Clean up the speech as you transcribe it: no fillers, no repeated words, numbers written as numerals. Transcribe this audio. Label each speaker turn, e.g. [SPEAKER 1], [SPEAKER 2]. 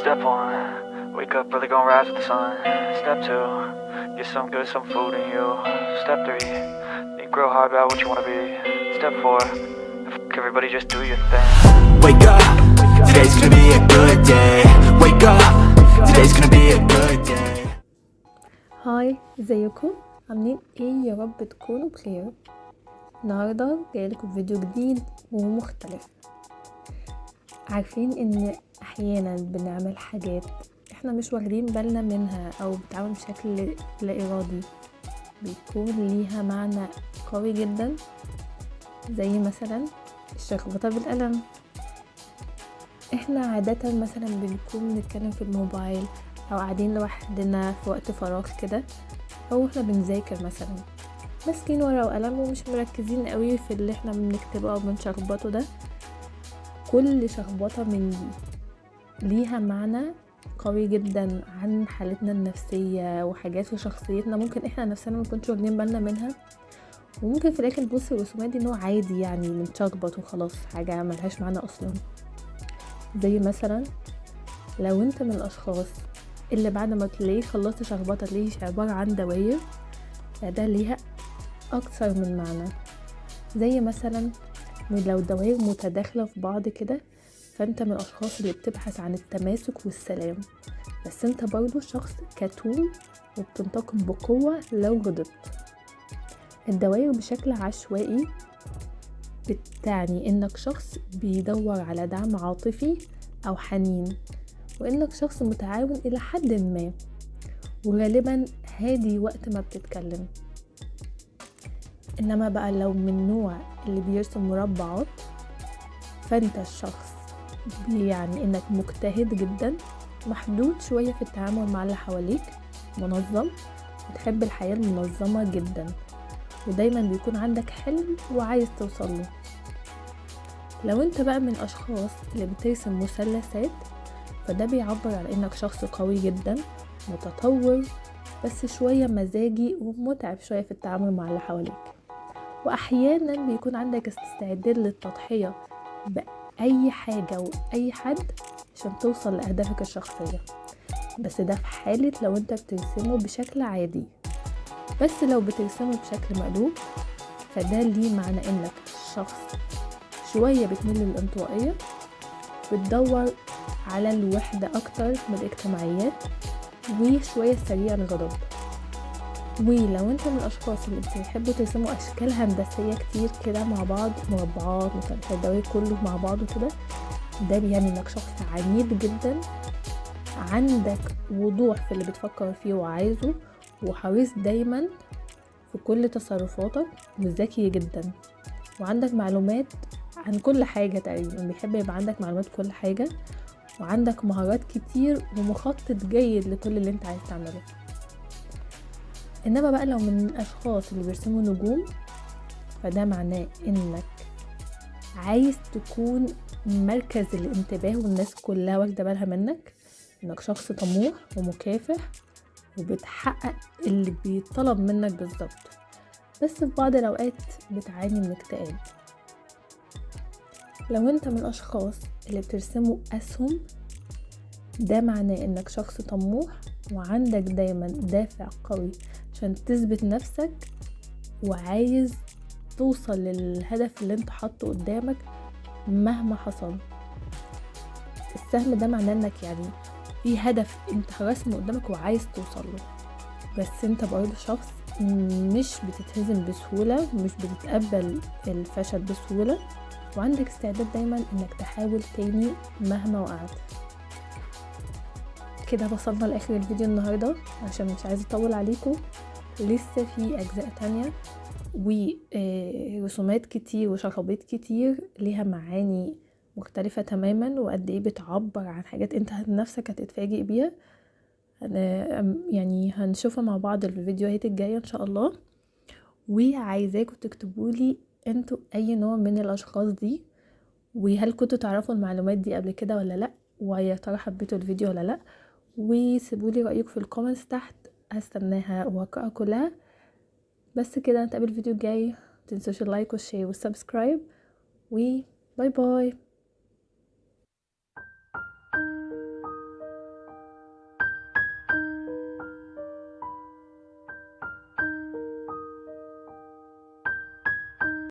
[SPEAKER 1] Step one, wake up early, gonna rise with the sun. Step two, get some good, some food in you. Step three, think real hard about what you wanna be. Step four, fuck everybody, just do your thing.
[SPEAKER 2] Wake up, today's gonna be a good day. Wake up, today's gonna be a good day.
[SPEAKER 3] هاي، ازيكم؟ عاملين ايه؟ يا رب تكونوا بخير. النهارده جايلكم فيديو جديد ومختلف. عارفين ان احيانا بنعمل حاجات احنا مش واخدين بالنا منها او بتتعمل بشكل لا ارادي، بيكون ليها معنى قوي جدا، زي مثلا الشخبطه بالقلم. احنا عاده مثلا بنكون بنتكلم في الموبايل او قاعدين لوحدنا في وقت فراغ كده، او احنا بنذاكر مثلا ماسكين ورقه وقلم ومش مركزين قوي في اللي احنا بنكتبه او بنشخبطه ده. كل شخبطه من دي ليها معنى قوي جدا عن حالتنا النفسيه وحاجات في شخصيتنا ممكن احنا نفسنا ما نكونش واخدين بالنا منها، وممكن في الاخر نبص الرسومات دي انه عادي، يعني بنشخبط وخلاص، حاجه ملهاش معنى اصلا. زي مثلا لو انت من الاشخاص اللي بعد ما تلاقيه خلصت شخبطه تلاقيه عباره عن دواير، فده ليها اكتر من معنى. زي مثلا لو الدوائر متداخله في بعض كده، فانت من الاشخاص اللي بتبحث عن التماسك والسلام، بس انت برضو شخص كتوم وبتنتقم بقوه لو غضبت. الدوائر بشكل عشوائي بتعني انك شخص بيدور على دعم عاطفي او حنين، وانك شخص متعاون الى حد ما، وغالبا هادي وقت ما بتتكلم. انما بقى لو من النوع اللي بيرسم مربعات، فانت الشخص يعني انك مجتهد جدا، محدود شوية في التعامل مع اللي حواليك، منظم، بتحب الحياة المنظمة جدا، ودايما بيكون عندك حلم وعايز توصله. لو انت بقى من الاشخاص اللي بترسم مثلثات، فده بيعبر عن انك شخص قوي جدا، متطور، بس شوية مزاجي ومتعب شوية في التعامل مع اللي حواليك، واحيانا بيكون عندك استعداد للتضحية بأي حاجة وأي حد عشان توصل لأهدافك الشخصية، بس ده في حالة لو انت بترسمه بشكل عادي. بس لو بترسمه بشكل مقلوب، فده ليه معنى انك شخص شوية بتميل للانطوائية، بتدور على الوحدة اكتر من الاجتماعيات، وشوية سريع الغضب. ولو انت من الاشخاص اللي بتحبوا ترسموا اشكال هندسية كتير كده مع بعض، مربعات، مثلثات، دوائر، كله مع بعضه كده، ده بيعني انك شخص عنيد جدا، عندك وضوح في اللي بتفكر فيه وعايزه، وحريص دايما في كل تصرفاتك، وذكي جدا، وعندك معلومات عن كل حاجة تقريبا، بيحب يبقى عندك معلومات كل حاجة، وعندك مهارات كتير ومخطط جيد لكل اللي انت عايز تعمله. انما بقى لو من الاشخاص اللي بيرسموا نجوم، فده معناه انك عايز تكون مركز الانتباه والناس كلها واخده بالها منك، انك شخص طموح ومكافح وبتحقق اللي بيطلب منك بالظبط، بس في بعض الاوقات بتعاني من اكتئاب. لو انت من الاشخاص اللي بترسموا اسهم، ده معناه انك شخص طموح وعندك دايما دافع قوي عشان تثبت نفسك، وعايز توصل للهدف اللي انت حاطه قدامك مهما حصل. السهم ده معناه انك يعني في هدف انت راسمه قدامك وعايز توصل له، بس انت برضه شخص مش بتتهزم بسهولة، مش بتتقبل الفشل بسهولة، وعندك استعداد دايما انك تحاول تاني مهما وقعت. كده وصلنا لاخر الفيديو النهاردة، عشان مش عايزة اطول عليكم، لسه في اجزاء تانية ورسومات كتير وشخبيط كتير ليها معاني مختلفة تماما، وقد ايه بتعبر عن حاجات انت نفسك هتتفاجئ بيها. يعني هنشوفها مع بعض في الفيديوهات الجاية ان شاء الله. وعايزاكم تكتبولي انتوا اي نوع من الاشخاص دي، وهل كنتوا تعرفوا المعلومات دي قبل كده ولا لا، ويا ترى حبيتوا الفيديو ولا لا، وسيبولي رأيكم في الكومنتس تحت، هستناها وهقرأها كلها. بس كده، نتقابل الفيديو الجاي، متنسوش اللايك والشير والسبسكرايب، وباي باي.